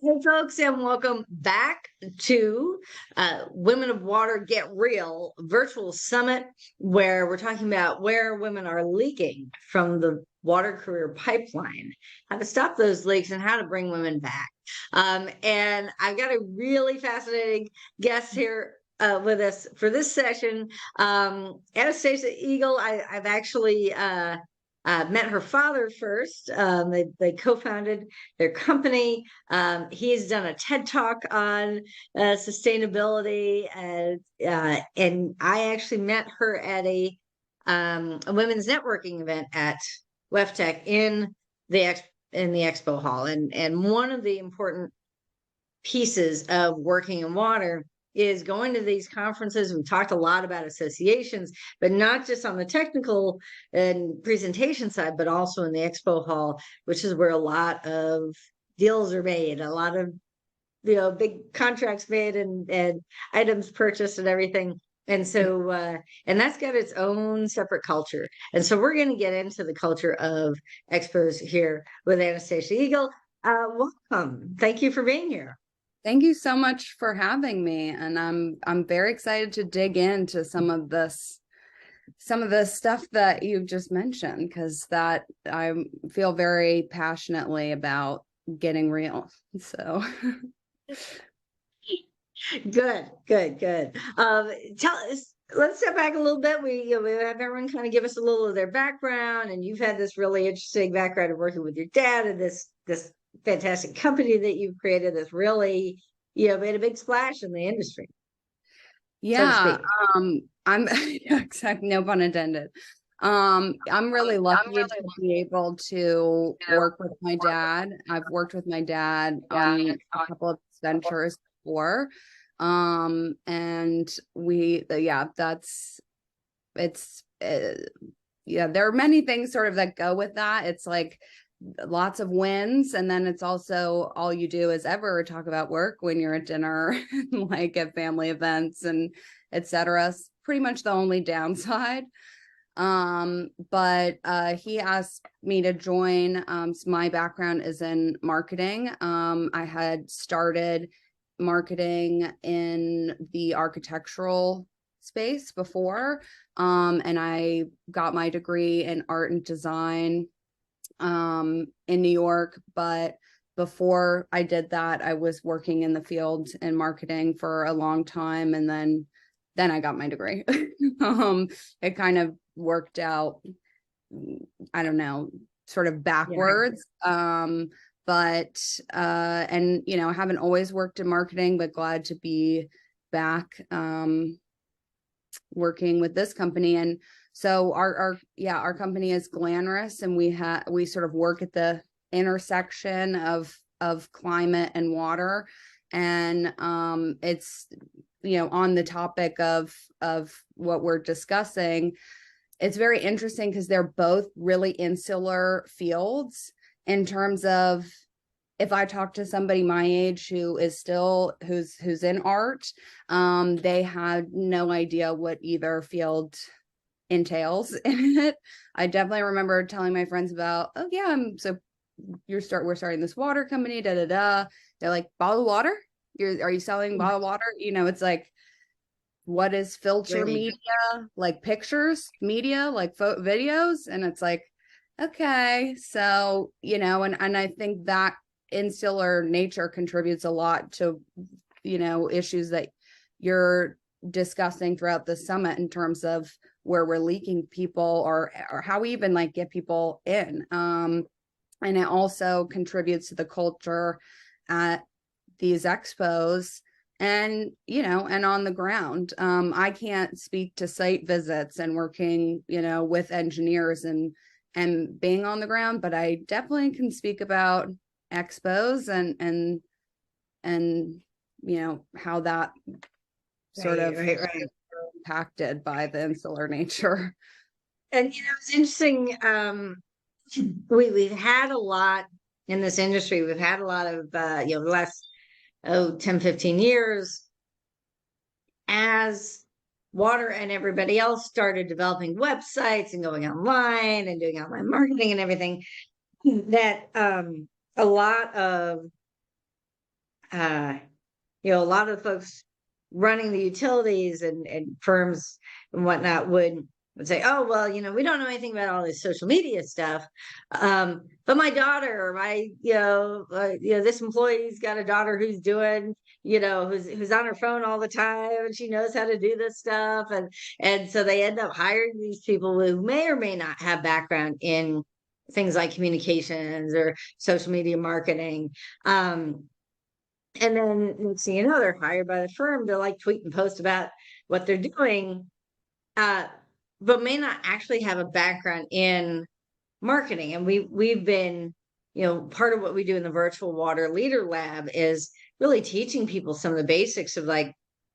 Hey, folks, and welcome back to Women of Water Get Real virtual summit, where we're talking about where women are leaking from the water career pipeline, how to stop those leaks, and how to bring women back. And I've got a really fascinating guest here with us for this session. Anastasia Eagle, I've actually met her father first. They co-founded their company. He's done a TED Talk on sustainability, and I actually met her at a women's networking event at WEFTEC in the Expo Hall. And one of the important pieces of working in water is going to these conferences. We talked a lot about associations, but not just on the technical and presentation side, but also in the Expo Hall, which is where a lot of deals are made, a lot of big contracts made and items purchased and everything. And so and that's got its own separate culture. And so we're going to get into the culture of expos here with Anastasia Eagle. Welcome. Thank you for being here. Thank you so much for having me, and I'm very excited to dig into some of the stuff that you've just mentioned, because that I feel very passionately about getting real. So Good, good, good. Tell us, let's step back a little bit. We have everyone kind of give us a little of their background, and you've had this really interesting background of working with your dad and this fantastic company that you've created that's really, made a big splash in the industry, so to yeah, speak. I'm yeah, exactly, no pun intended. I'm really lucky to be able to work with my dad. I've worked with my dad on a couple of ventures before. And yeah, it's, yeah, there are many things sort of that go with that. It's like lots of wins, and then it's also all you do is ever talk about work when you're at dinner, like at family events and etc. Pretty much the only downside. But he asked me to join. So my background is in marketing. I had started marketing in the architectural space before, and I got my degree in art and design in New York. But before I did that, I was working in the field in marketing for a long time, and then I got my degree. It kind of worked out, I don't know, sort of backwards. Yeah. But and I haven't always worked in marketing, but glad to be back working with this company. And so our company is Glamorous, and we sort of work at the intersection of climate and water. And it's on the topic of what we're discussing, it's very interesting because they're both really insular fields in terms of, if I talk to somebody my age who's in art, they had no idea what either field entails in it. I definitely remember telling my friends about, oh yeah, we're starting this water company, da da da. They're like, bottled water? Are you selling bottled water? It's like, what is filter media? Like pictures media, like videos? And it's like, okay, so and I think that insular nature contributes a lot to issues that you're discussing throughout the summit in terms of where we're leaking people, or how we even like get people in. And it also contributes to the culture at these expos and and on the ground. I can't speak to site visits and working with engineers and being on the ground, but I definitely can speak about expos and how that sort of impacted by the insular nature. And it's interesting. We've had a lot in this industry. We've had a lot of the last 10, 15 years, as water and everybody else started developing websites and going online and doing online marketing and everything, that a lot of uh, a lot of the folks running the utilities and firms and whatnot would say, "Oh, well, we don't know anything about all this social media stuff, but my daughter, or my, this employee's got a daughter who's doing, who's on her phone all the time, and she knows how to do this stuff." And so they end up hiring these people who may or may not have background in things like communications or social media marketing. And then next thing you know, they're hired by the firm to like tweet and post about what they're doing, uh, but may not actually have a background in marketing. And we've been, part of what we do in the virtual water leader lab is really teaching people some of the basics of like,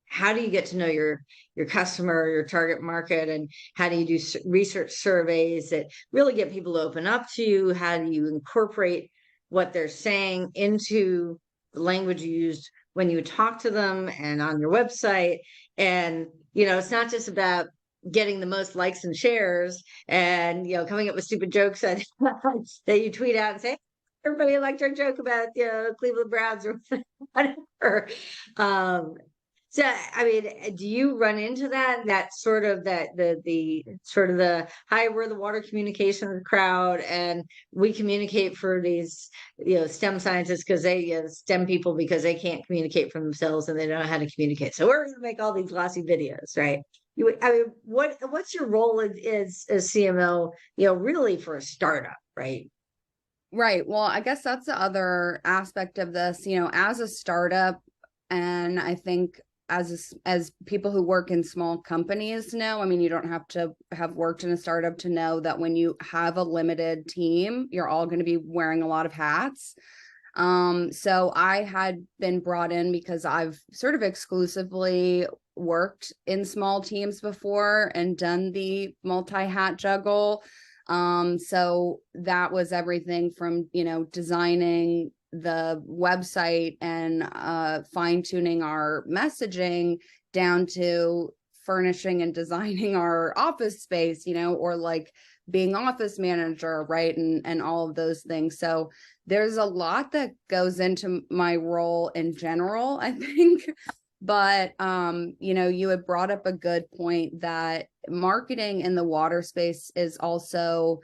how do you get to know your customer, your target market, and how do you do research surveys that really get people to open up to you? How do you incorporate what they're saying into the language used when you talk to them and on your website? And it's not just about getting the most likes and shares and coming up with stupid jokes that that you tweet out and say, everybody liked our joke about Cleveland Browns or whatever. So, I mean, do you run into that sort of the sort of the, hi, we're the water communication crowd, and we communicate for these, STEM scientists because they, STEM people, because they can't communicate for themselves and they don't know how to communicate. So we're going to make all these glossy videos, right? I mean, what's your role as CMO, really for a startup, right? Right. Well, I guess that's the other aspect of this, as a startup, and I think as people who work in small companies know, I mean, you don't have to have worked in a startup to know that when you have a limited team, you're all going to be wearing a lot of hats. So I had been brought in because I've sort of exclusively worked in small teams before and done the multi-hat juggle. So that was everything from, designing the website and fine-tuning our messaging down to furnishing and designing our office space, or like being office manager, right? And all of those things. So there's a lot that goes into my role in general, I think. But you had brought up a good point that marketing in the water space is also,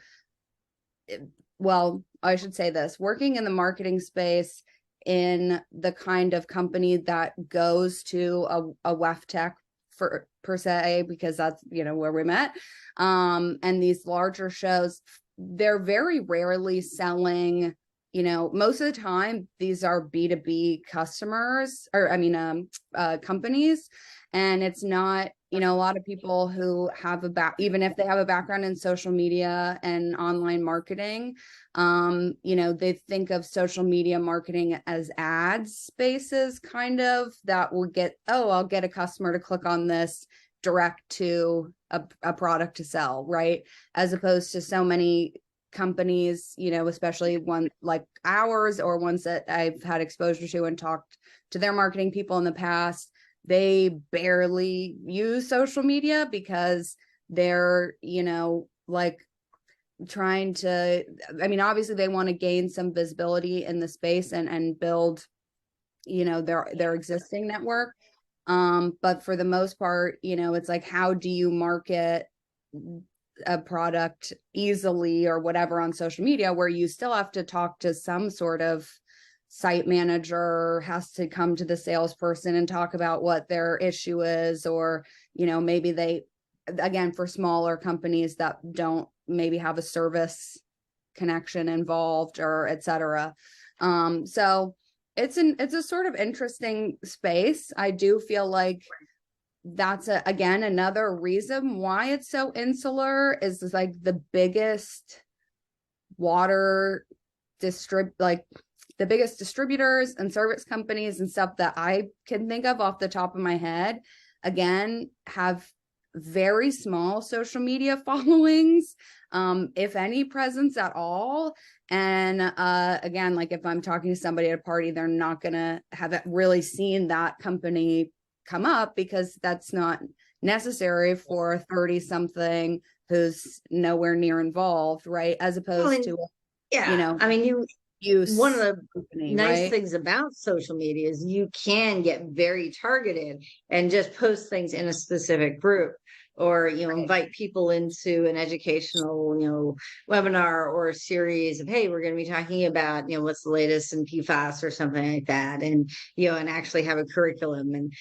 well, I should say this, working in the marketing space in the kind of company that goes to a WEF tech per se, because that's, where we met. And these larger shows, they're very rarely selling, most of the time, these are B2B customers, or I mean, companies. And it's not, a lot of people who have even if they have a background in social media and online marketing, they think of social media marketing as ad spaces, kind of, that will get, oh, I'll get a customer to click on this direct to a product to sell, right? As opposed to so many companies, especially one like ours or ones that I've had exposure to and talked to their marketing people in the past, they barely use social media because they're, like trying to, I mean, obviously they want to gain some visibility in the space and build, their existing network. But for the most part, it's like, how do you market a product easily or whatever on social media, where you still have to talk to some sort of site manager, has to come to the salesperson and talk about what their issue is, or maybe they, again, for smaller companies that don't maybe have a service connection involved, or etc. So it's a sort of interesting space. I do feel like that's again another reason why it's so insular, is like the biggest water the biggest distributors and service companies and stuff that I can think of off the top of my head, again, have very small social media followings, if any presence at all. And again, like if I'm talking to somebody at a party, they're not gonna have really seen that company come up, because that's not necessary for a 30 something who's nowhere near involved, right? As opposed to, Yeah, I mean, one of use the company, nice right? things about social media is you can get very targeted and just post things in a specific group, or Right. invite people into an educational webinar or a series of, hey, we're going to be talking about what's the latest in PFAS or something like that, and and actually have a curriculum. And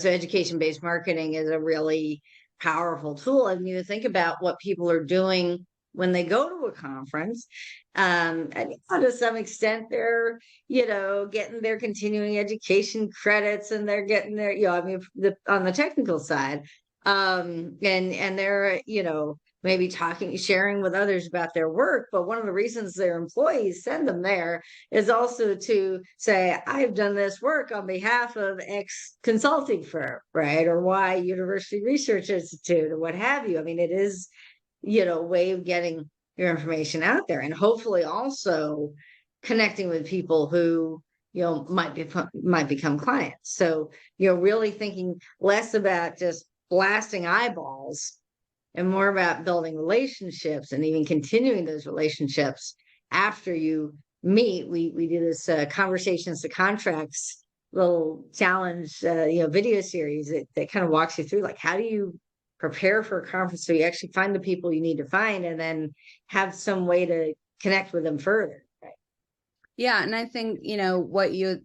so education based marketing is a really powerful tool. And you think about what people are doing when they go to a conference. And to some extent, they're, getting their continuing education credits, and they're getting their, I mean, on the technical side, and they're, maybe talking, sharing with others about their work. But one of the reasons their employees send them there is also to say, I've done this work on behalf of X consulting firm, right? Or Y University Research Institute, or what have you. I mean, it is, a way of getting your information out there, and hopefully also connecting with people who might become clients. So really thinking less about just blasting eyeballs and more about building relationships, and even continuing those relationships after you meet. We do this conversations to contracts little challenge video series that kind of walks you through, like, how do you prepare for a conference so you actually find the people you need to find, and then have some way to connect with them further, right? Yeah, and I think, what you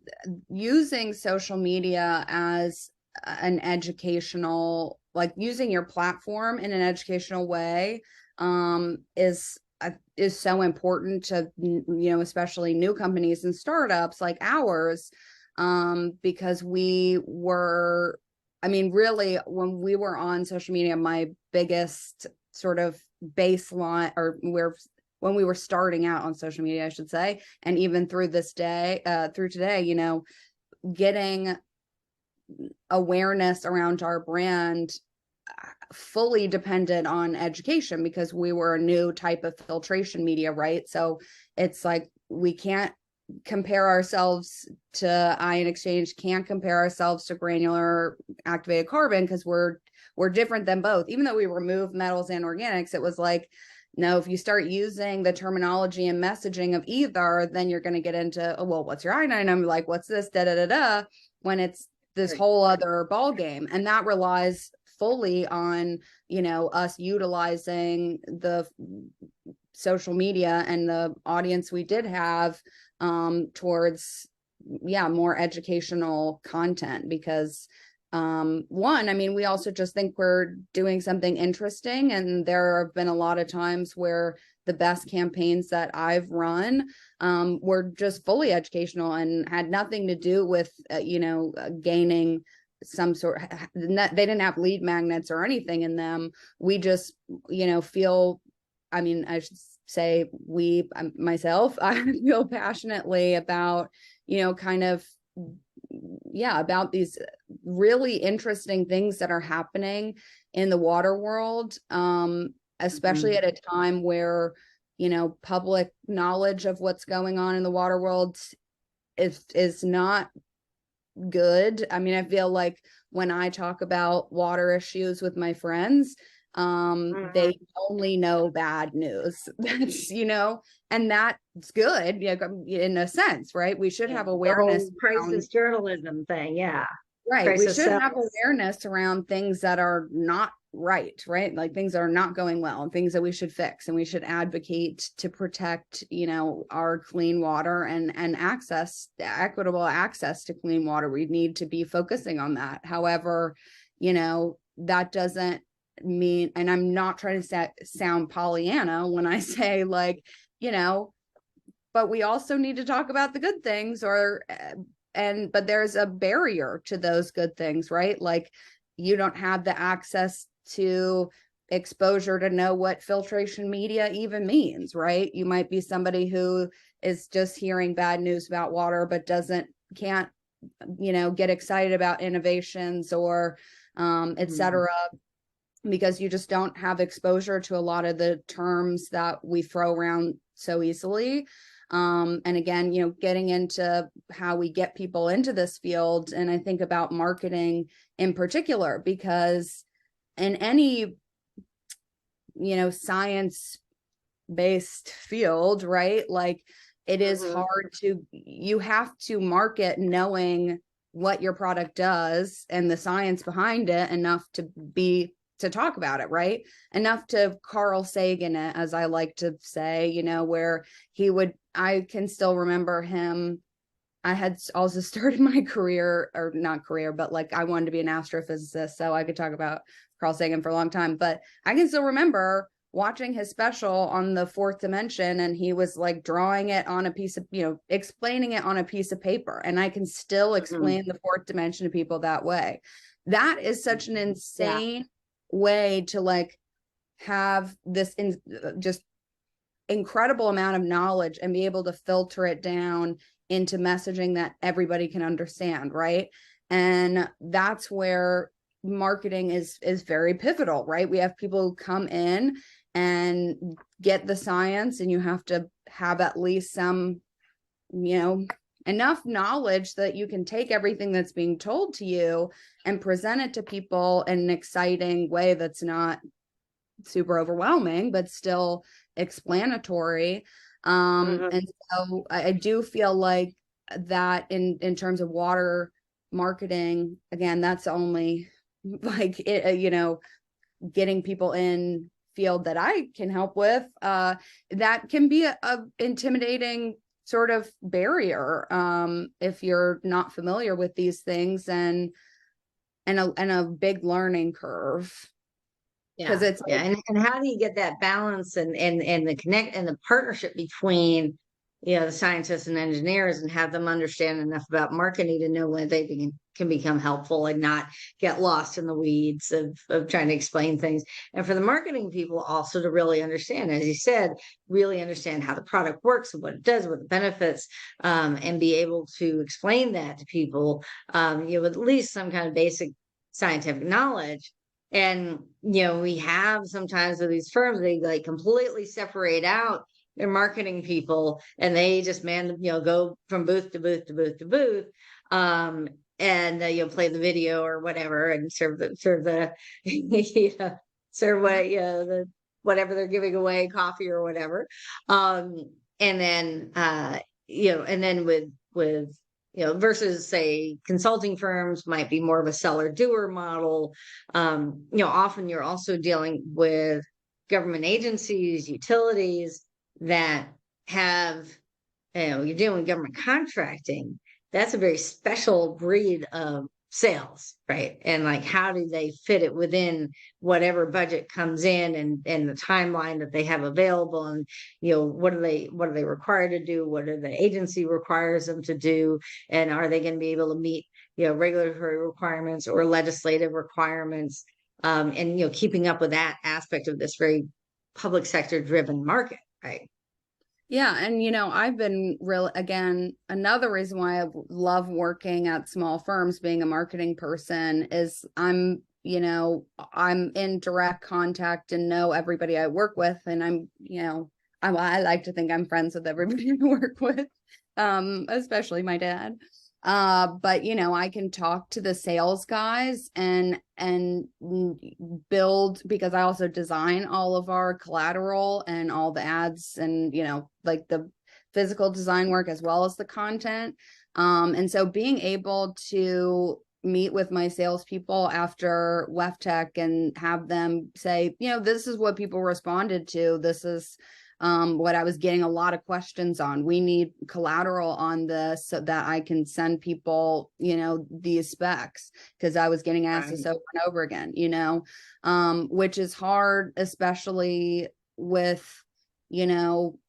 using social media as an educational, like using your platform in an educational way, is so important to, especially new companies and startups like ours, because I mean, really, when we were on social media, my biggest sort of baseline, or when we were starting out on social media, I should say, and even through today, getting awareness around our brand fully depended on education, because we were a new type of filtration media, right? So it's like, we can't compare ourselves to ion exchange, can't compare ourselves to granular activated carbon, because we're different than both. Even though we remove metals and organics, it was like, no, if you start using the terminology and messaging of either, then you're going to get into, oh, well, what's your iodine? I'm like, what's this? Da da da da. When it's this Right. whole other ball game, and that relies fully on us utilizing the social media and the audience we did have, towards more educational content. Because one, I mean, we also just think we're doing something interesting, and there have been a lot of times where the best campaigns that I've run were just fully educational and had nothing to do with gaining some sort. They didn't have lead magnets or anything in them. We just feel, I mean, I should say myself, I feel passionately about kind of about these really interesting things that are happening in the water world, especially Mhm. at a time where public knowledge of what's going on in the water world is not good. I mean, I feel like when I talk about water issues with my friends, Mhm. they only know bad news. That's, and that's good, in a sense, right? We should Yeah, have the awareness whole around, crisis journalism thing. Yeah. right. We Crisis should have sells. awareness around things that are not right, right? Like things that are not going well and things that we should fix. And we should advocate to protect, our clean water and equitable access to clean water. We need to be focusing on that. However, that doesn't mean, and I'm not trying to sound Pollyanna when I say, like, but we also need to talk about the good things, but there's a barrier to those good things, right? Like, you don't have the access to exposure to know what filtration media even means, right? You might be somebody who is just hearing bad news about water, but can't get excited about innovations or et Mhm. cetera, because you just don't have exposure to a lot of the terms that we throw around so easily. And again, getting into how we get people into this field. And I think about marketing in particular, because in any, science based field, right? Like, it is Mhm. hard to, you have to market knowing what your product does and the science behind it enough to talk about it, right? Enough to Carl Sagan it, as I like to say, you know, where I can still remember him. I had also started my career, or not career, but like I wanted to be an astrophysicist, so I could talk about Carl Sagan for a long time. But I can still remember watching his special on the fourth dimension, and he was like drawing it on a piece of, you know, explaining it on a piece of paper. And I can still Mhm. explain the fourth dimension to people that way. That is such an Yeah. insane way to like have this just incredible amount of knowledge and be able to filter it down into messaging that everybody can understand, right? And that's where marketing is very pivotal, right? We have people who come in and get the science, and you have to have at least some, you know, enough knowledge that you can take everything that's being told to you and present it to people in an exciting way that's not super overwhelming, but still explanatory. Mhm. And so I do feel like that in terms of water marketing, again, that's only like it, you know, getting people in field that I can help with. That can be a intimidating sort of barrier if you're not familiar with these things, and a big learning curve, because Yeah, it's yeah, like, and how do you get that balance and the connect and the partnership between, you know, the scientists and engineers, and have them understand enough about marketing to know when they can become helpful and not get lost in the weeds of trying to explain things. And for the marketing people also to really understand, as you said, really understand how the product works and what it does, what the benefits, and be able to explain that to people, you know, with at least some kind of basic scientific knowledge. And, you know, we have sometimes with these firms, they like completely separate out their marketing people, and they just you know, go from booth to booth to booth to booth. Um, and you know, play the video or whatever, and serve the you know, serve what, you know, the whatever they're giving away, coffee or whatever. Um, and then you know, and then with you know, versus say consulting firms might be more of a seller doer model. You know, often you're also dealing with government agencies, utilities that have, you know, you're dealing with government contracting. That's a very special breed of sales, right? And like, how do they fit it within whatever budget comes in, and the timeline that they have available, and you know, what are they required to do? What are the agency requires them to do? And are they going to be able to meet, you know, regulatory requirements or legislative requirements? And you know, keeping up with that aspect of this very public sector driven market, right? yeah, and you know, I've been real, again, another reason why I love working at small firms, being a marketing person, is you know, I'm in direct contact and know everybody I work with, and I'm, you know, I like to think I'm friends with everybody I work with, especially my dad. But you know, I can talk to the sales guys and build, because I also design all of our collateral and all the ads, and you know, like the physical design work as well as the content. And so being able to meet with my salespeople after WEFTech and have them say, you know, this is what people responded to. This is what I was getting a lot of questions on. We need collateral on this so that I can send people, you know, these specs, because I was getting asked this Right. over and over again, you know, which is hard, especially with, you know,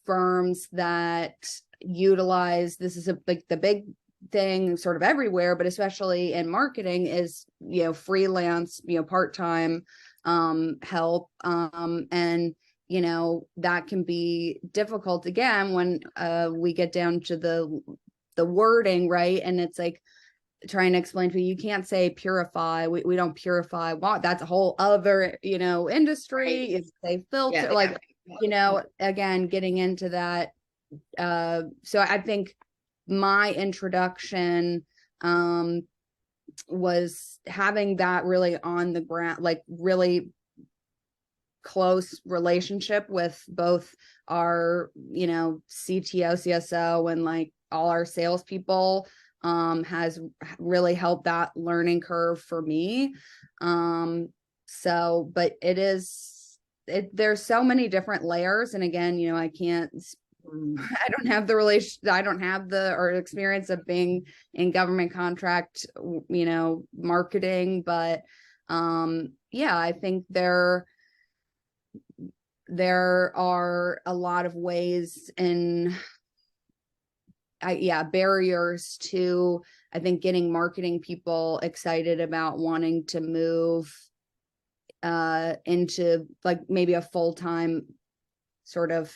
firms that utilize, this is like the big thing sort of everywhere, but especially in marketing, is, you know, freelance, you know, part-time help. And you know, that can be difficult again when we get down to the wording, right? And it's like trying to explain to you, you can't say purify. We don't purify water. That's a whole other, you know, industry. Right. If they Yeah. filter, like, you know, again, getting into that. So I think my introduction was having that really on the ground, like really close relationship with both our, CTO, CSO, and like all our salespeople, has really helped that learning curve for me. But there's so many different layers. And again, I can't, I don't have the relation, I don't have the or experience of being in government contract, marketing, but yeah, I think there are a lot of ways and barriers to, I think, getting marketing people excited about wanting to move into like maybe a full-time sort of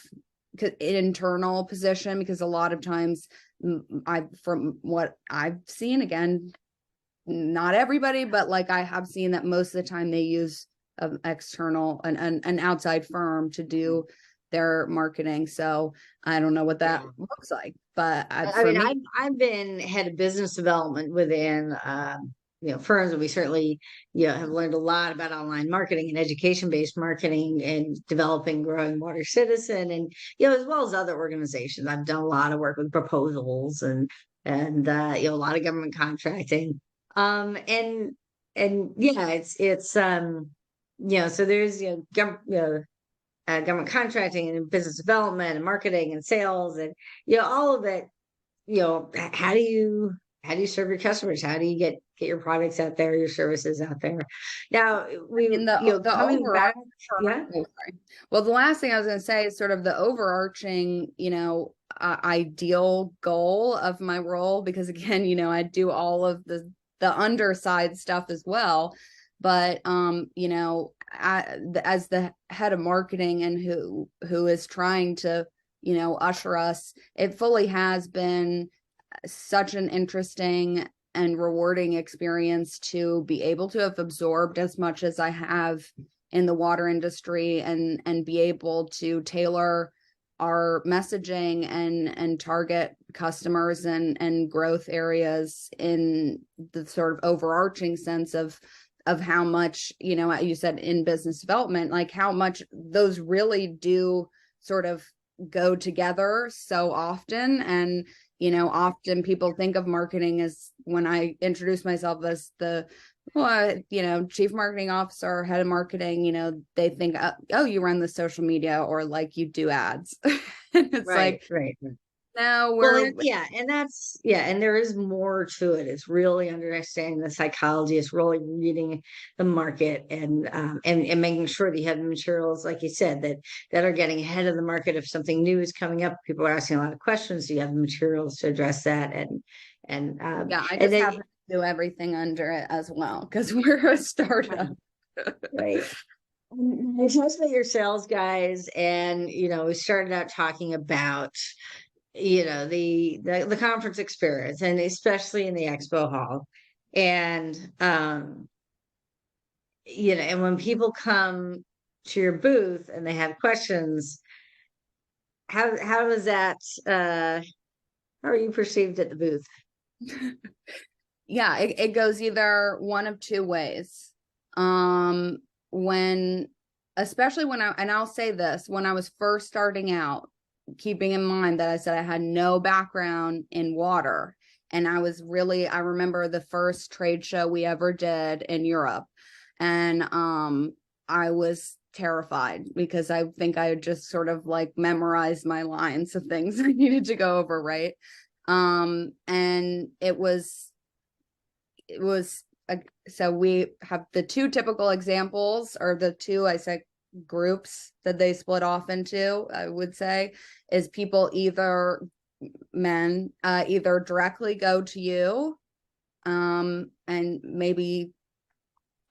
internal position, because a lot of times from what I've seen, again, not everybody, but like I have seen that most of the time they use an external, an outside firm to do their marketing. So I don't know what that looks like, but I've been head of business development within firms, and we certainly have learned a lot about online marketing and education-based marketing and developing, growing Water Citizen, and as well as other organizations. I've done a lot of work with proposals and a lot of government contracting, and yeah, it's so there's government contracting and business development and marketing and sales and all of it. How do you serve your customers? How do you get your products out there, your services out there? Now the coming back, well, the last thing I was going to say is sort of the overarching, ideal goal of my role, because again, I do all of the underside stuff as well. But as the head of marketing and who is trying to usher us, it fully has been such an interesting and rewarding experience to be able to have absorbed as much as I have in the water industry, and be able to tailor our messaging and target customers and growth areas in the sort of overarching sense of how much, you said in business development, like how much those really do sort of go together so often. And, often people think of marketing as, when I introduce myself as the, chief marketing officer, head of marketing, they think, oh, you run the social media, or like you do ads. And it's right. No, and there is more to it. It's really understanding the psychology. It's really reading the market and making sure that you have the materials, like you said, that are getting ahead of the market. If something new is coming up, people are asking a lot of questions. So you have the materials to address that. I just have to do everything under it as well, because we're a startup. Right. I talked about your sales guys, and we started out talking about the conference experience, and especially in the Expo Hall, and and when people come to your booth and they have questions, how does that how are you perceived at the booth? Yeah, it goes either one of two ways. Especially when I'll say this, when I was first starting out, keeping in mind that I said I had no background in water, and I remember the first trade show we ever did in Europe, and I was terrified, because I think I just sort of like memorized my lines of things I needed to go over, right? And so we have the two typical examples, or the two, I said, groups that they split off into, I would say, is people, men either directly go to you and maybe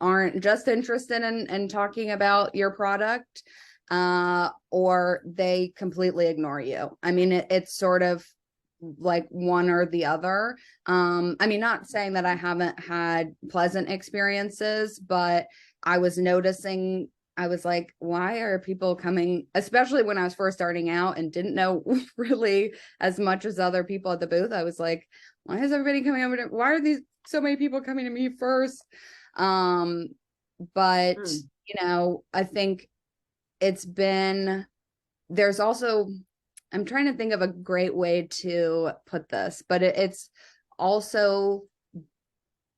aren't just interested in talking about your product, or they completely ignore you. I mean, it's sort of like one or the other. Not saying that I haven't had pleasant experiences, but I was noticing, I was like, why are people coming, especially when I was first starting out and didn't know really as much as other people at the booth. I was like, why is everybody coming over to, why are these so many people coming to me first? But I think it's been, there's also, I'm trying to think of a great way to put this, but it's also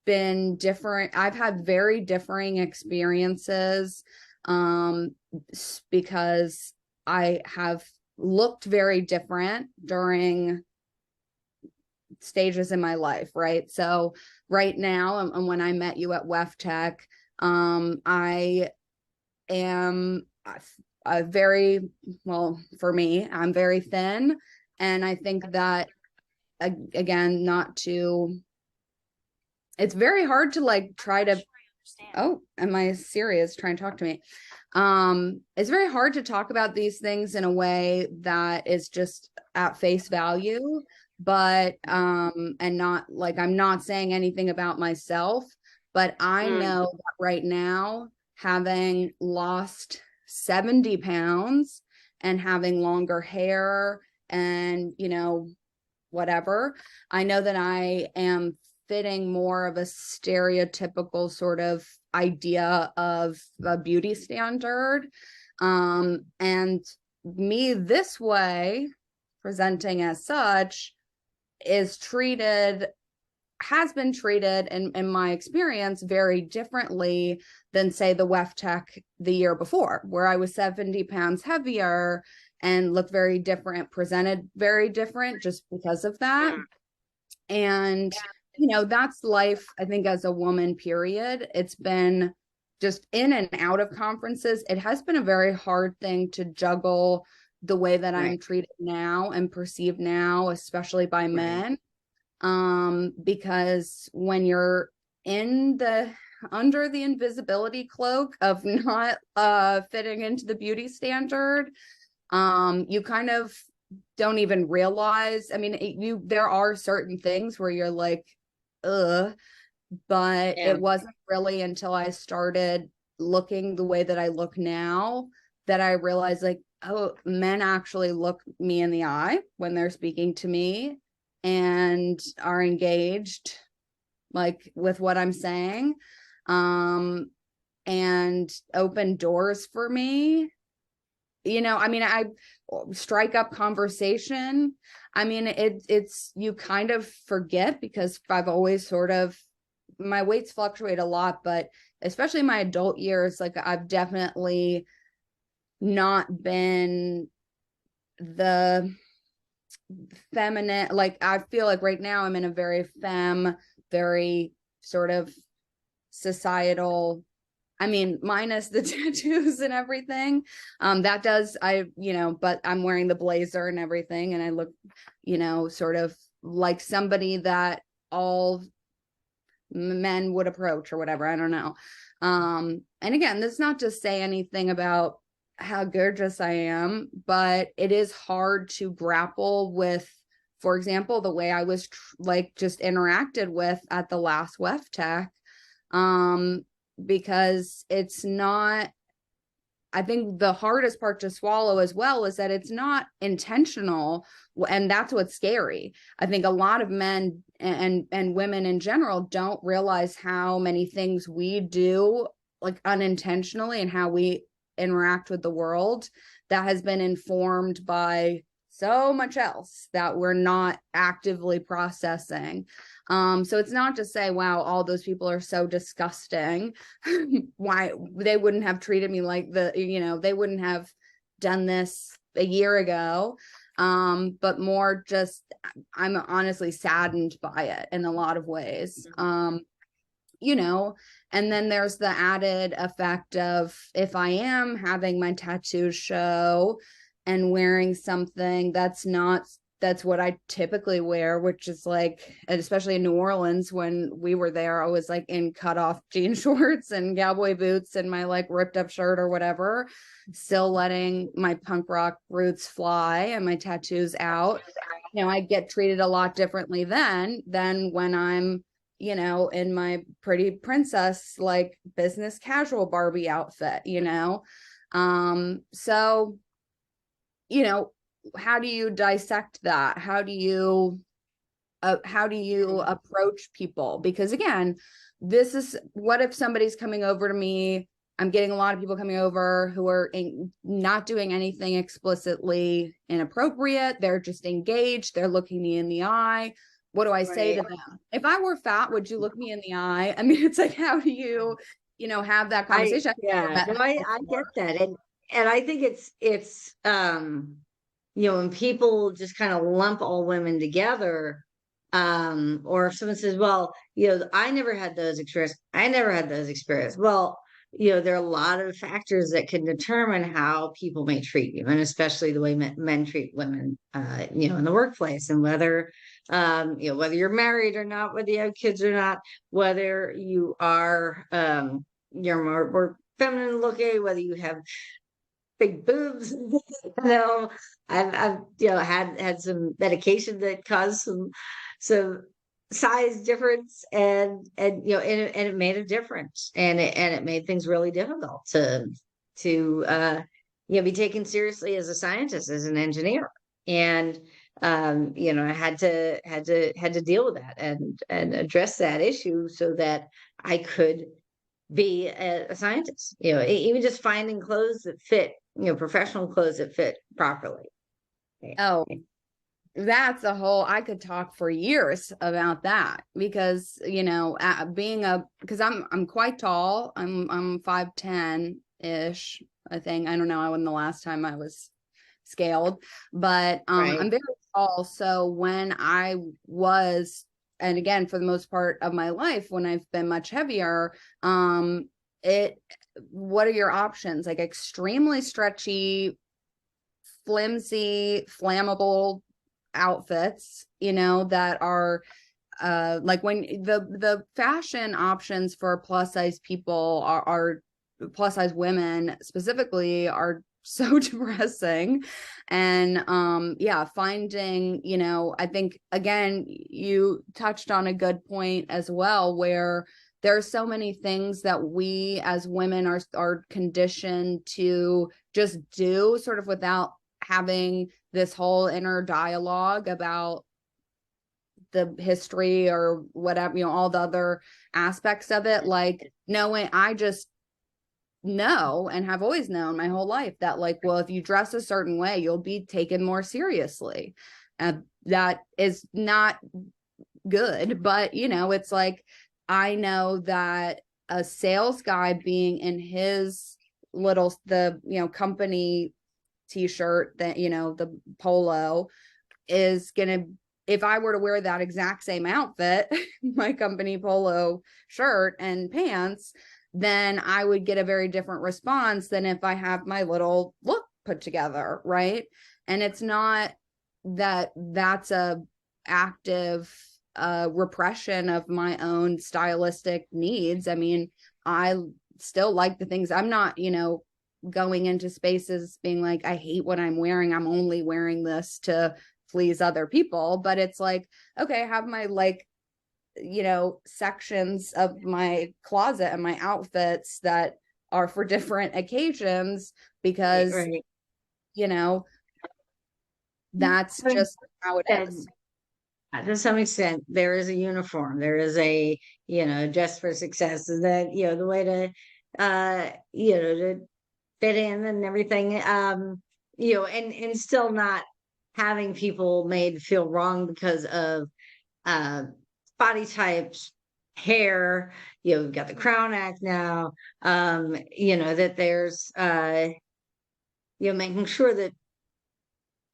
been different. I've had very differing experiences, because I have looked very different during stages in my life, right? So right now, and when I met you at WEFTech, I am a very, well, for me, I'm very thin. And I think that, again, not to, it's very hard to like try to, oh, and my Siri is trying to talk to me. It's very hard to talk about these things in a way that is just at face value, but and not like, I'm not saying anything about myself, but I know that right now, having lost 70 pounds and having longer hair and, you know, whatever, I know that I am fitting more of a stereotypical sort of idea of a beauty standard. And me this way, presenting as such, is treated, has been treated in my experience very differently than say the WEFTech the year before, where I was 70 pounds heavier and looked very different, presented very different just because of that. And, you know, that's life, I think, as a woman, period. It's been just in and out of conferences. It has been a very hard thing to juggle the way that I'm treated now and perceived now, especially by men. Because when you're in the, under the invisibility cloak of not fitting into the beauty standard, you kind of don't even realize. I mean, there are certain things where you're like, ugh, but it wasn't really until I started looking the way that I look now that I realized, like, oh, men actually look me in the eye when they're speaking to me and are engaged, like, with what I'm saying, and open doors for me. You know, I mean, I strike up conversation. I mean, it's, you kind of forget, because I've always sort of, my weights fluctuate a lot, but especially my adult years, like, I've definitely not been the feminine, like, I feel like right now I'm in a very very sort of societal, I mean, minus the tattoos and everything. That does, you know, but I'm wearing the blazer and everything, and I look, you know, sort of like somebody that all men would approach or whatever. I don't know. And again, this is not to say anything about how gorgeous I am, but it is hard to grapple with, for example, the way I was like just interacted with at the last WEFTech. Because it's not, I think the hardest part to swallow as well is that it's not intentional, and that's what's scary. I think a lot of men and women in general don't realize how many things we do, like, unintentionally, and how we interact with the world that has been informed by so much else that we're not actively processing. So it's not to say, wow, all those people are so disgusting. Why they wouldn't have treated me like the, you know, they wouldn't have done this a year ago. But more just, I'm honestly saddened by it in a lot of ways. You know, and then there's the added effect of, if I am having my tattoos show and wearing something that's not, that's what I typically wear, which is like, and especially in New Orleans when we were there, I was like in cutoff jean shorts and cowboy boots and my like ripped up shirt or whatever, still letting my punk rock roots fly and my tattoos out. You know, I get treated a lot differently then than when I'm, you know, in my pretty princess, like, business casual Barbie outfit, you know? So, you know, how do you dissect that? How do you approach people? Because again, this is, what if somebody's coming over to me I'm getting a lot of people coming over who are not doing anything explicitly inappropriate. They're just engaged. They're looking me in the eye. What do I say to them? If I were fat, would you look me in the eye? I mean, it's like, how do you, have that conversation? Yeah, no, I get that. And I think it's when people just kind of lump all women together, or if someone says, well, I never had those experiences, I never had those experiences. Well, there are a lot of factors that can determine how people may treat you, and especially the way men treat women, in the workplace, and whether you're married or not, whether you have kids or not, whether you are, you're more feminine looking, whether you have big boobs. I've had some medication that caused some size difference, and it made a difference, and it made things really difficult to be taken seriously as a scientist, as an engineer. And I had to deal with that, and address that issue so that I could be a scientist. Even just finding clothes that fit, professional clothes that fit properly. Oh, that's a whole, I could talk for years about that, because because I'm quite tall. I'm 5'10" ish, I think. I don't know when the last time I was scaled, but Right. I'm very tall. So when I was, and again, for the most part of my life, when I've been much heavier, what are your options? Like extremely stretchy, flimsy, flammable outfits, that are like, when the fashion options for plus size people are plus size women specifically, are so depressing. And finding, I think, again, you touched on a good point as well, where there are so many things that we as women are conditioned to just do, sort of without having this whole inner dialogue about the history or whatever, all the other aspects of it. Like, knowing, I just know, and have always known my whole life, that, like, well, if you dress a certain way, you'll be taken more seriously. And that is not good, but it's like, I know that a sales guy being in his company t-shirt, that the polo, is gonna, if I were to wear that exact same outfit, my company polo shirt and pants, then I would get a very different response than if I have my little look put together, right? And it's not that that's a active repression of my own stylistic needs. I mean, I still like the things. I'm not, going into spaces being like, I hate what I'm wearing, I'm only wearing this to please other people. But it's like, okay, I have my, like, sections of my closet and my outfits that are for different occasions, because Right. that's just how it And is. to some extent, there is a uniform. There is a, dress for success. Is that, the way to fit in and everything. And still not having people made feel wrong because of uh, body types, hair. We've got the Crown Act now. That there's, making sure that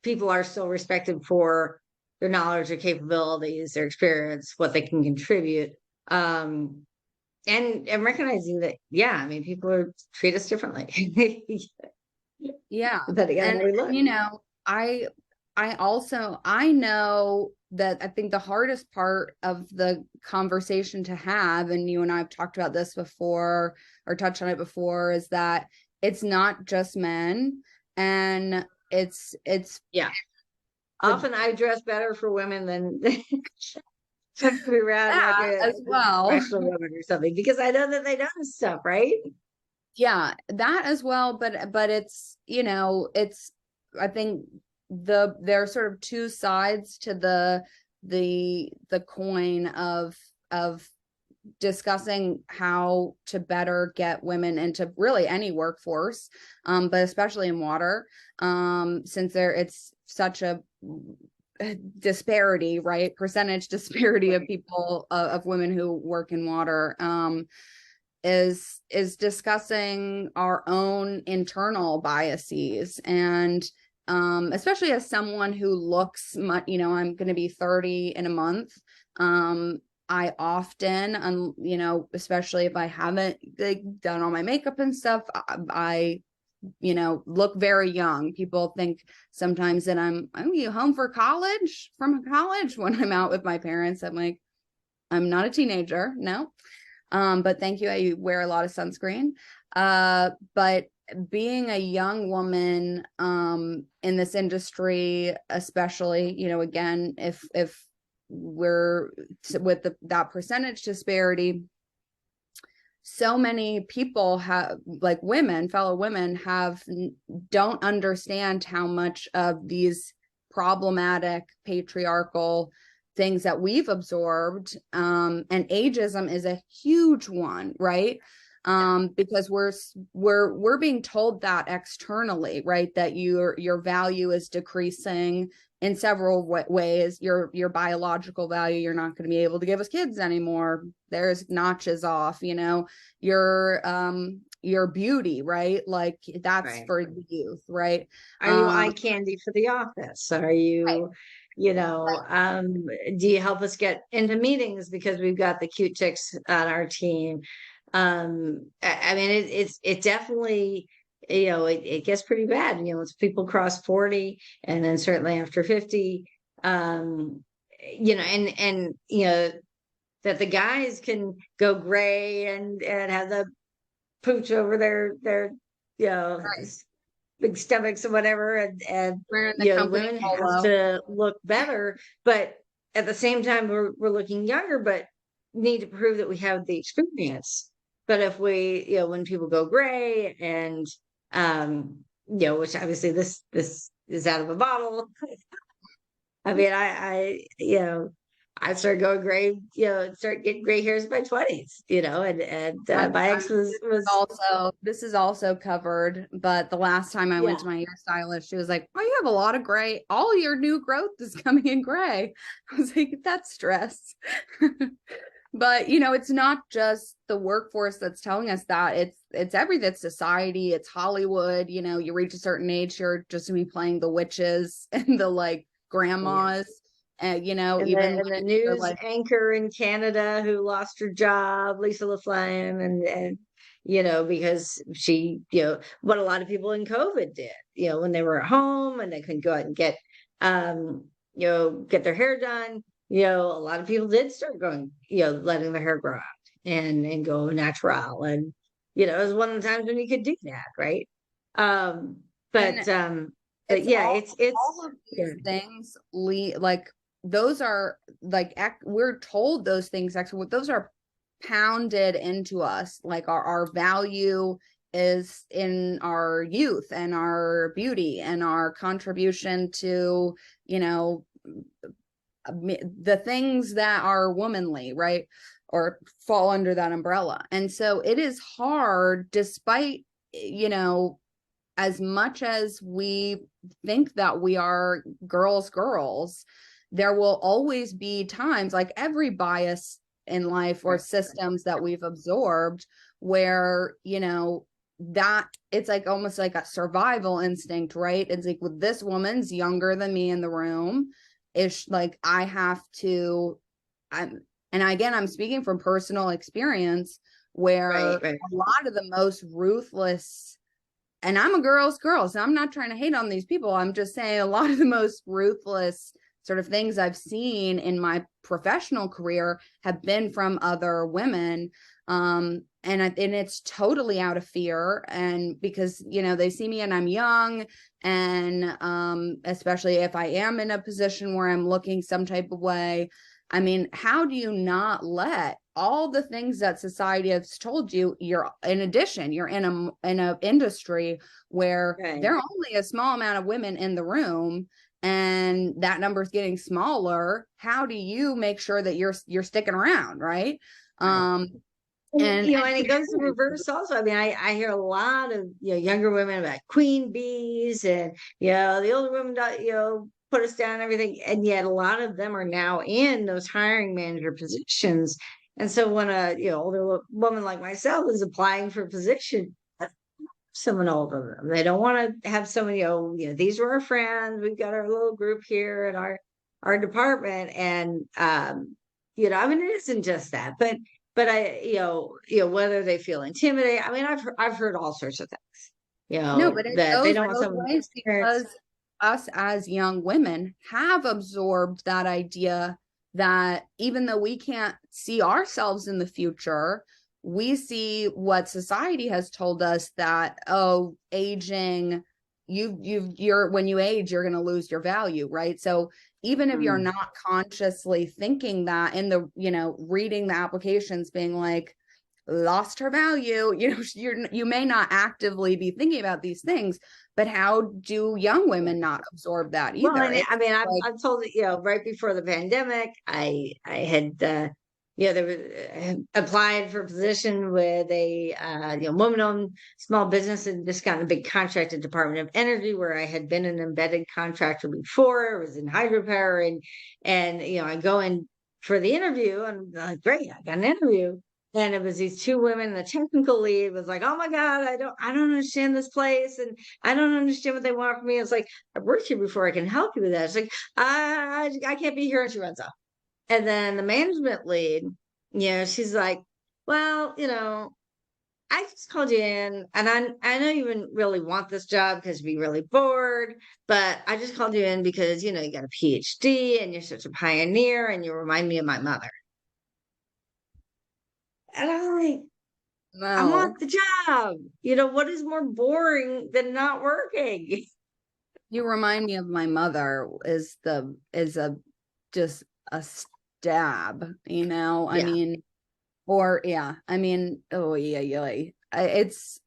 people are still respected for their knowledge, their capabilities, their experience, what they can contribute. Um, and recognizing that, yeah, I mean, people treat us differently. Yeah. Depending on And, how we look. I also, I know that I think the hardest part of the conversation to have, and you and I have talked about this before or touched on it before, is that it's not just men, and it's Yeah. the Often I dress better for women than to be around like that a as well. professional woman or something, because I know that they know this stuff, right? Yeah, that as well, but it's, it's, I think there are sort of two sides to the coin of discussing how to better get women into really any workforce, but especially in water, since it's such a disparity, right? Percentage disparity of people, of women who work in water, is discussing our own internal biases. And especially as someone who looks much, I'm going to be 30 in a month. I often, especially if I haven't like done all my makeup and stuff, I look very young. People think sometimes that I'm home from college when I'm out with my parents. I'm like, I'm not a teenager. No. But thank you. I wear a lot of sunscreen. But being a young woman, in this industry, especially, again, if we're with that percentage disparity, so many people have, like fellow women don't understand how much of these problematic patriarchal things that we've absorbed, and ageism is a huge one, right? Because we're being told that externally, right, that your value is decreasing in several ways. Your biological value, you're not going to be able to give us kids anymore. There's notches off, your beauty, right? Like that's Right. for the youth, right? Are you eye candy for the office? Are you, do you help us get into meetings because we've got the cute chicks on our team? I mean, it definitely, it gets pretty bad, once people cross 40 and then certainly after 50, and that the guys can go gray and have the pooch over their, you know, Right. big stomachs or whatever, and Wearing the the company women have polo. to look better, but at the same time we're looking younger, but need to prove that we have the experience. But if we, when people go gray and which obviously this is out of a bottle. I mean, I started going gray, start getting gray hairs in my 20s, my ex was This is also covered, but the last time I went yeah. to my hairstylist, she was like, "Oh, you have a lot of gray. All your new growth is coming in gray." I was like, "That's stress." But it's not just the workforce that's telling us that. It's everything. It's society. It's Hollywood. You reach a certain age, you're just gonna be playing the witches and the like Yeah. grandmas. And And even the when you're news like, anchor in Canada who lost her job, Lisa LaFlamme, and because she, what a lot of people in COVID did, when they were at home and they couldn't go out and get their hair done, a lot of people did start going, letting their hair grow out and go natural. And, it was one of the times when you could do that, right? Um, and but it's yeah, it's all of these things like those are like we're told those things actually, those are pounded into us, like our value is in our youth and our beauty and our contribution to the things that are womanly, right, or fall under that umbrella. And so it is hard, despite as much as we think that we are girls, there will always be times, like every bias in life or systems that we've absorbed, where that it's like almost like a survival instinct, right? It's like, with this woman's younger than me in the room, it's like I have to, and again, I'm speaking from personal experience, where right. a lot of the most ruthless, and I'm a girl's girl, so I'm not trying to hate on these people. I'm just saying a lot of the most ruthless sort of things I've seen in my professional career have been from other women. And it's totally out of fear. And because, they see me and I'm young, and especially if I am in a position where I'm looking some type of way. I mean, how do you not let all the things that society has told you? You're in a industry where there are only a small amount of women in the room, and that number is getting smaller. How do you make sure that you're sticking around, right? Right. And And it goes in reverse also. I mean, I hear a lot of, younger women about queen bees and, the older women, put us down and everything. And yet a lot of them are now in those hiring manager positions. And so when a, older woman like myself is applying for a position, someone older, they don't want to have somebody, these are our friends. We've got our little group here in our department. And, I mean, it isn't just that, but I, whether they feel intimidated. I mean, I've heard all sorts of things, no, but it that they goes don't want both someone with ways experience. because us as young women have absorbed that idea that even though we can't see ourselves in the future, we see what society has told us that, oh, aging, you're when you age, you're going to lose your value, right? So even if you're Mm. not consciously thinking that in the, reading the applications being like, lost her value, you may not actively be thinking about these things, but how do young women not absorb that Well, either? and It's I mean, like, I'm told that, right before the pandemic, I had, there was, applied for a position with a, woman-owned small business and just gotten a big contract at Department of Energy where I had been an embedded contractor before. I was in hydropower and, I go in for the interview and I'm like, great, I got an interview. And it was these two women. The technical lead was like, "Oh my God, I don't understand this place, and I don't understand what they want from me." It's like, "I've worked here before. I can help you with that." It's like, I can't be here, and she runs off. And then the management lead, she's like, "Well, I just called you in, and I know you didn't really want this job because you'd be really bored, but I just called you in because you got a PhD and you're such a pioneer, and you remind me of my mother." And I'm like, I no, want the job. What is more boring than not working? you remind me of my mother is a just a stab, I Yeah. mean, or yeah, I mean, oh yeah, yeah. It's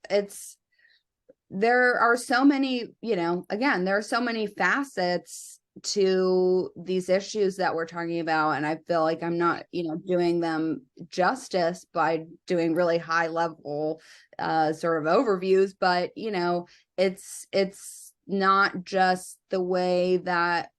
there are so many, again, there are so many facets to these issues that we're talking about. And I feel like I'm not, doing them justice by doing really high level sort of overviews, but it's not just the way that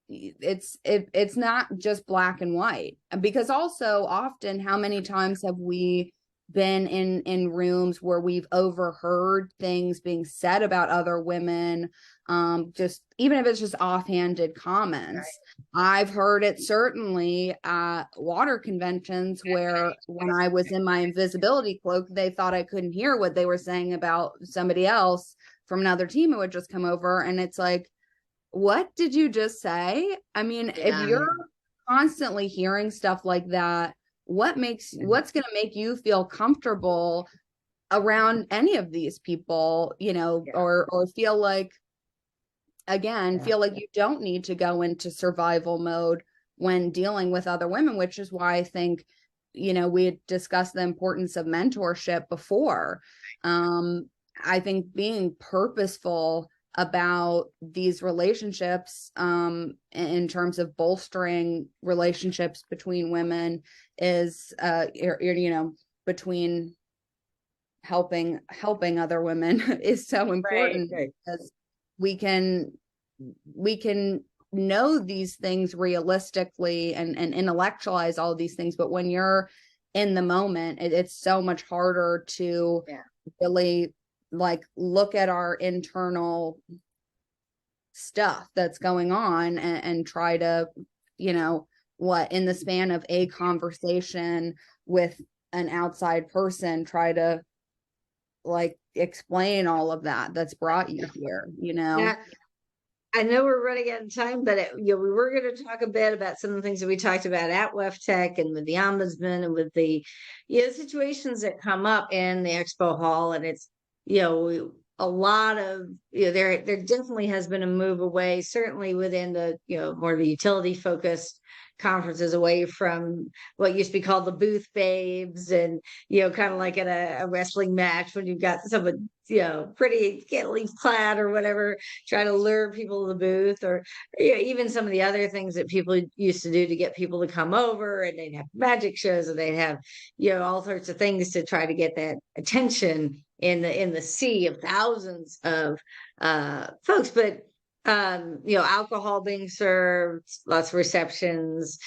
it's not just black and white, because also often how many times have we been in rooms where we've overheard things being said about other women, just even if it's just offhanded comments. I've heard it certainly at water conventions where when I was in my invisibility cloak, they thought I couldn't hear what they were saying about somebody else from another team who had just come over, and it's like, what did you just say? I mean, if Yeah. you're constantly hearing stuff like that, what's going to make you feel comfortable around any of these people, Yeah. or feel like, again, Yeah. feel like you don't need to go into survival mode when dealing with other women, which is why I think, we had discussed the importance of mentorship before. I think being purposeful about these relationships, in terms of bolstering relationships between women is, between helping other women is so Right. important, Right. because we can we can know these things realistically and intellectualize all of these things, but when you're in the moment, it's so much harder to Yeah. really like look at our internal stuff that's going on, and try to, what in the span of a conversation with an outside person, try to like explain all of that that's brought you here. Yeah. I know we're running out of time, but we were going to talk a bit about some of the things that we talked about at WEFTech and with the ombudsman and with the, situations that come up in the Expo Hall. And it's, a lot of, there definitely has been a move away, certainly within the, more of the utility focused conferences, away from what used to be called the booth babes and, kind of like at a wrestling match when you've got pretty scantily clad or whatever, trying to lure people to the booth, or even some of the other things that people used to do to get people to come over, and they'd have magic shows, and they'd have, all sorts of things to try to get that attention in the sea of thousands of folks. But alcohol being served, lots of receptions,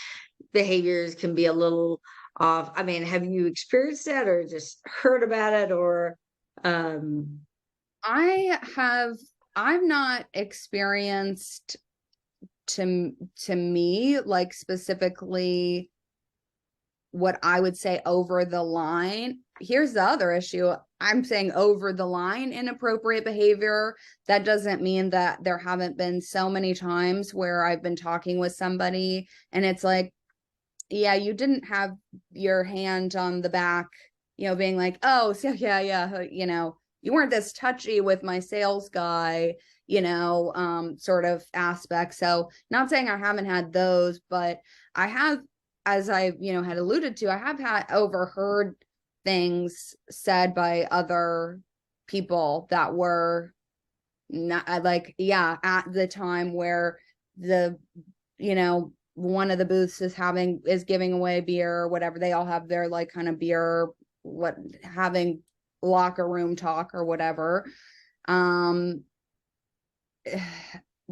behaviors can be a little off. I mean, have you experienced that or just heard about it, or um I've not experienced to me, like specifically what I would say over the line. Here's the other issue. I'm saying over the line inappropriate behavior. That doesn't mean that there haven't been so many times where I've been talking with somebody and it's like, yeah, you didn't have your hand on the back, being like, oh, so yeah, you weren't this touchy with my sales guy, sort of aspect. So not saying I haven't had those, but I have, as I, had alluded to, I have had overheard things said by other people that were not like, yeah, at the time where the, one of the booths is giving away beer or whatever. They all have their like kind of beer, having locker room talk or whatever.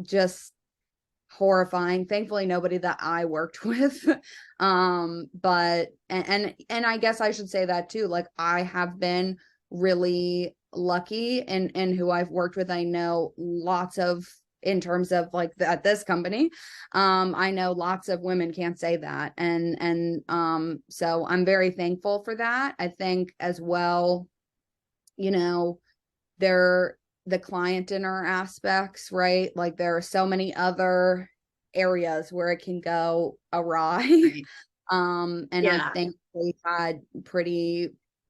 Just horrifying. Thankfully nobody that I worked with. But and I guess I should say that too, like I have been really lucky in who I've worked with. I know lots of, in terms of like at this company, I know lots of women can't say that, and so I'm very thankful for that. I think as well, there, the client dinner aspects, right? Like there are so many other areas where it can go awry. Right. And I Yeah. think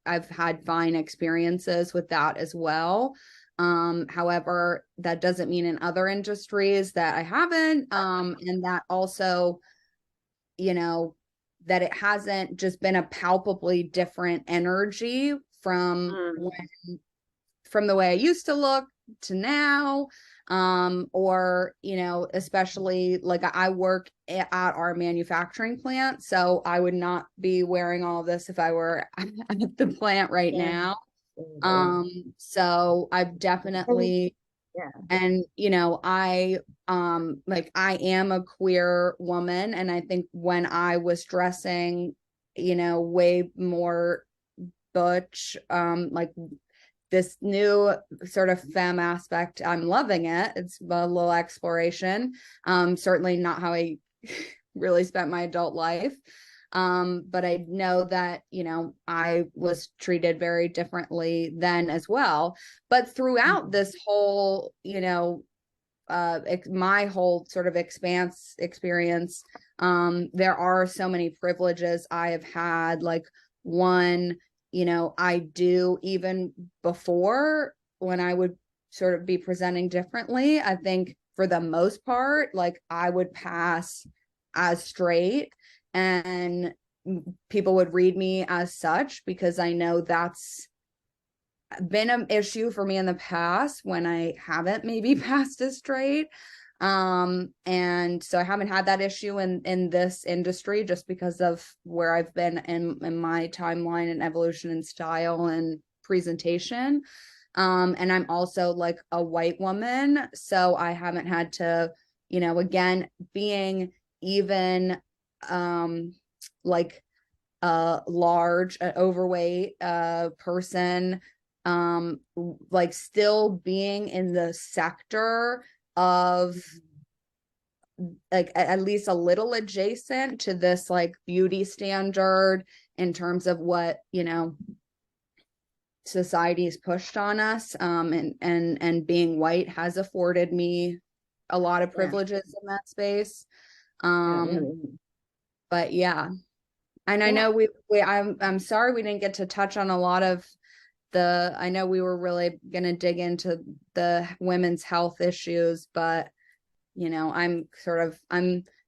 I've had fine experiences with that as well. However, that doesn't mean in other industries that I haven't. And that also, that it hasn't just been a palpably different energy from Mm. from the way I used to look to now. Or, especially like I work at our manufacturing plant. So I would not be wearing all this if I were at the plant right Yeah. now. Yeah. So I've definitely, Yeah. and like I am a queer woman, and I think when I was dressing, way more butch, like this new sort of femme aspect, I'm loving it. It's a little exploration. Certainly not how I really spent my adult life. But I know that, I was treated very differently then as well. But throughout this whole, my whole sort of experience, there are so many privileges I have had. Like one, I do, even before when I would sort of be presenting differently, I think for the most part, like I would pass as straight, and people would read me as such, because I know that's been an issue for me in the past when I haven't maybe passed as straight. And so I haven't had that issue in this industry, just because of where I've been in my timeline and evolution and style and presentation. And I'm also like a white woman, so I haven't had to, again, being even like a large, overweight person, like still being in the sector of like at least a little adjacent to this like beauty standard in terms of what, society's pushed on us, and being white has afforded me a lot of Yeah. privileges in that space. Yeah. But yeah, and I Yeah. know I'm sorry we didn't get to touch on a lot of I know we were really going to dig into the women's health issues, but I'm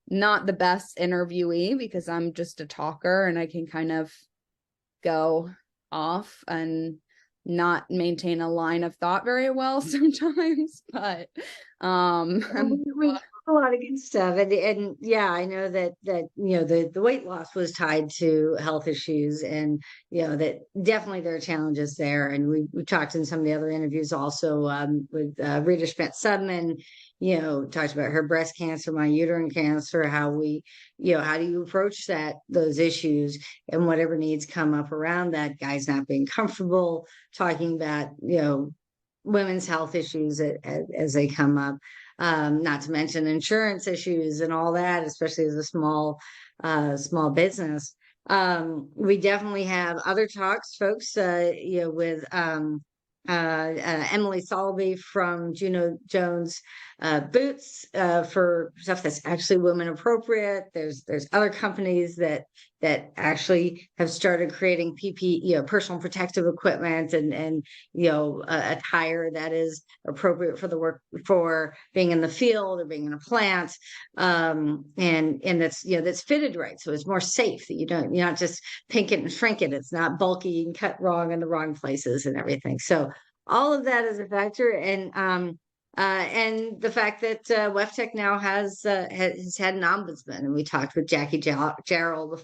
not the best interviewee, because I'm just a talker and I can kind of go off, and not maintain a line of thought very well sometimes, but We have a lot of good stuff, and yeah, I know that the weight loss was tied to health issues, and that definitely there are challenges there, and we talked in some of the other interviews also with Rita Spence-Subman, talked about her breast cancer, my uterine cancer, how how do you approach those issues, and whatever needs come up around that, guys not being comfortable talking about women's health issues as they come up, not to mention insurance issues and all that, especially as a small business. We definitely have other talks, folks, with Emily Solby from Juno Jones Boots for stuff that's actually women appropriate. There's other companies that actually have started creating PPE, personal protective equipment, and attire that is appropriate for the work, for being in the field or being in a plant, and that's fitted right, so it's more safe, that you're not just pink it and shrink it. It's not bulky and cut wrong in the wrong places and everything. So all of that is a factor, and the fact that WEFTEC now has had an ombudsman, and we talked with Jackie Jarrell, the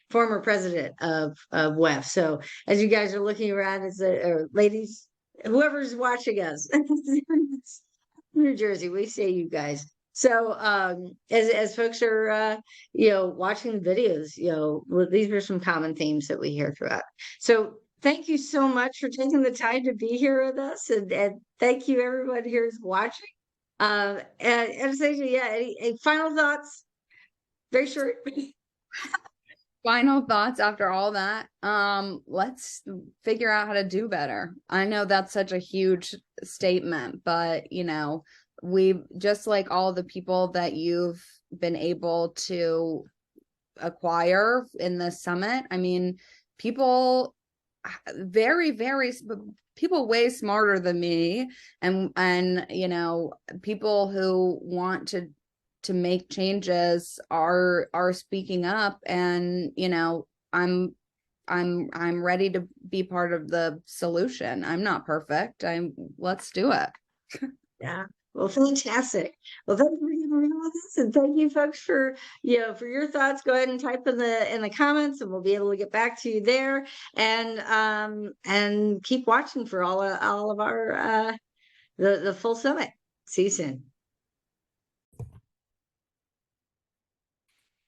former president of WEF. So as you guys are looking around, ladies, whoever's watching us, New Jersey, we say you guys. So as folks are watching the videos, these are some common themes that we hear throughout. So thank you so much for taking the time to be here with us, and thank you everyone here is watching. And Anastasia, yeah, any final thoughts? Very short. Final thoughts after all that. Let's figure out how to do better. I know that's such a huge statement, but we, just like all the people that you've been able to acquire in the summit, I mean, people people way smarter than me, and people who want to make changes are speaking up, and I'm ready to be part of the solution. I'm not perfect. Let's do it. Yeah. Well, fantastic. Well, thank you for giving me all this, and thank you, folks, for your thoughts. Go ahead and type in the comments, and we'll be able to get back to you there. And keep watching for all of our the full summit. See you soon.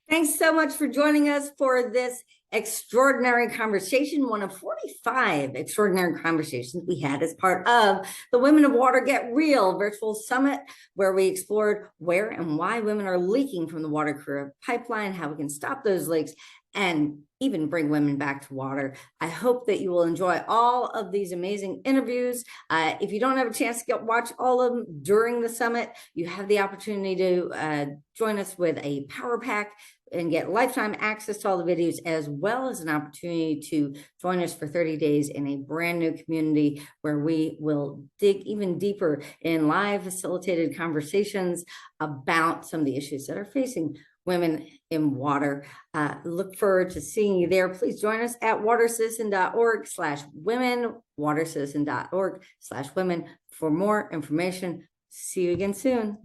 Thanks so much for joining us for this extraordinary conversation, one of 45 extraordinary conversations we had as part of the Women of Water Get Real virtual summit, where we explored where and why women are leaking from the water career pipeline, how we can stop those leaks, and even bring women back to water. I hope that you will enjoy all of these amazing interviews. If you don't have a chance to watch all of them during the summit, you have the opportunity to join us with a power pack and get lifetime access to all the videos, as well as an opportunity to join us for 30 days in a brand new community where we will dig even deeper in live facilitated conversations about some of the issues that are facing women in water. Look forward to seeing you there. Please join us at watercitizen.org/women, watercitizen.org/women for more information. See you again soon.